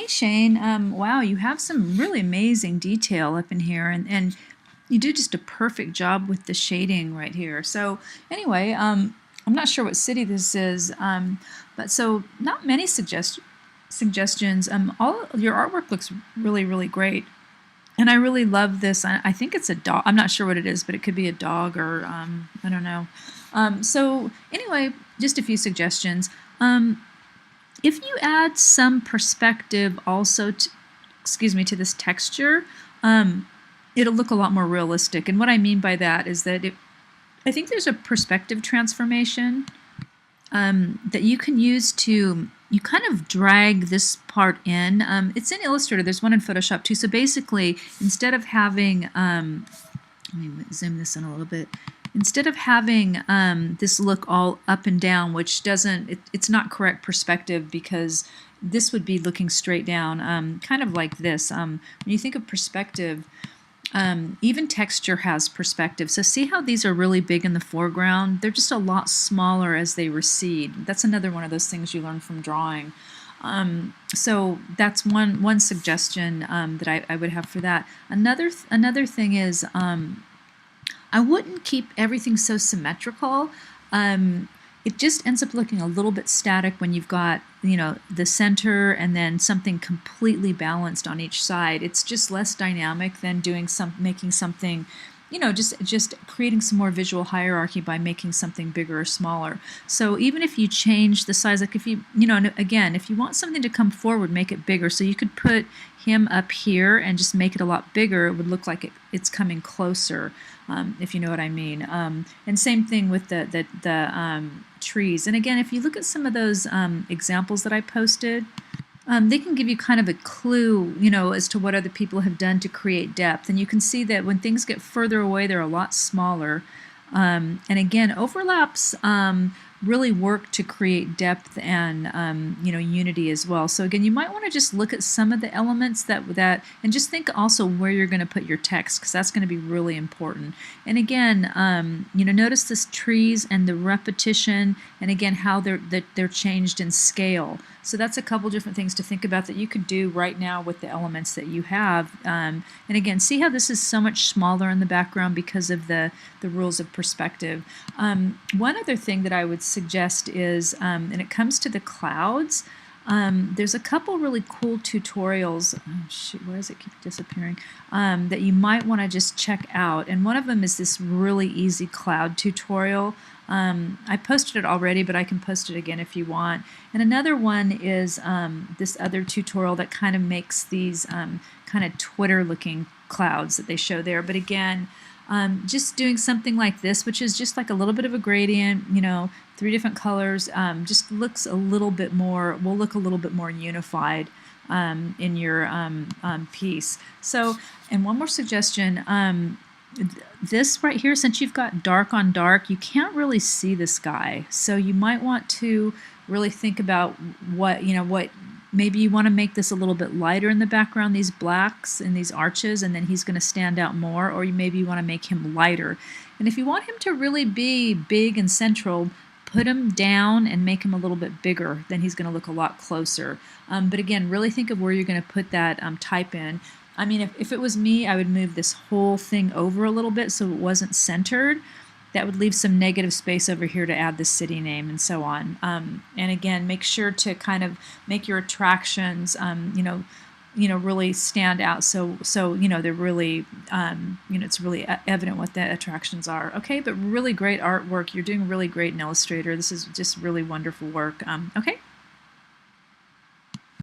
Hey Shane, wow, you have some really amazing detail up in here, and you do just a perfect job with the shading right here. So anyway, I'm not sure what city this is, but so not many suggestions. All your artwork looks really, really great, and I really love this. I think it's a dog. I'm not sure what it is, but it could be a dog or I don't know. So anyway, just a few suggestions. If you add some perspective also to this texture, it'll look a lot more realistic. And what I mean by that is that I think there's a perspective transformation that you can use to, you kind of drag this part in. It's in Illustrator. There's one in Photoshop too. So basically, instead of having, let me zoom this in a little bit. Instead of having this look all up and down, which doesn't, it's not correct perspective because this would be looking straight down, kind of like this. When you think of perspective, even texture has perspective. So see how these are really big in the foreground? They're just a lot smaller as they recede. That's another one of those things you learn from drawing. So that's one suggestion that I would have for that. Another thing is, I wouldn't keep everything so symmetrical. It just ends up looking a little bit static when you've got, you know, the center and then something completely balanced on each side. It's just less dynamic than making something, you know, just creating some more visual hierarchy by making something bigger or smaller. So even if you change the size, like if you know, again, if you want something to come forward, make it bigger. So you could put him up here and just make it a lot bigger. It would look like it's coming closer, if you know what I mean. And same thing with the trees. And again, if you look at some of those examples that I posted, they can give you kind of a clue, you know, as to what other people have done to create depth. And you can see that when things get further away, they're a lot smaller. And again, overlaps really work to create depth and you know, unity as well. So again, you might want to just look at some of the elements that and just think also where you're going to put your text, because that's going to be really important. And again, you know, notice this trees and the repetition, and again how they're changed in scale. So that's a couple different things to think about that you could do right now with the elements that you have. And again, see how this is so much smaller in the background because of the rules of perspective. One other thing that I would suggest is, and it comes to the clouds, there's a couple really cool tutorials. Oh shoot, where does it keep disappearing? That you might want to just check out. And one of them is this really easy cloud tutorial. I posted it already, but I can post it again if you want. And another one is this other tutorial that kind of makes these kind of Twitter-looking clouds that they show there. But again, just doing something like this, which is just like a little bit of a gradient, you know, 3 different colors, just looks a little bit more, will look a little bit more unified in your piece. So, and one more suggestion, this right here, since you've got dark on dark, you can't really see this guy. So you might want to really think about what, you know, what maybe you want to make this a little bit lighter in the background, these blacks and these arches, and then he's going to stand out more, or maybe you want to make him lighter. And if you want him to really be big and central, put him down and make him a little bit bigger. Then he's going to look a lot closer. But again, really think of where you're going to put that type in. I mean, if it was me, I would move this whole thing over a little bit so it wasn't centered. That would leave some negative space over here to add the city name and so on. And again, make sure to kind of make your attractions, you know, really stand out. So you know, they're really, you know, it's really evident what the attractions are. Okay, but really great artwork. You're doing really great in Illustrator. This is just really wonderful work. Okay.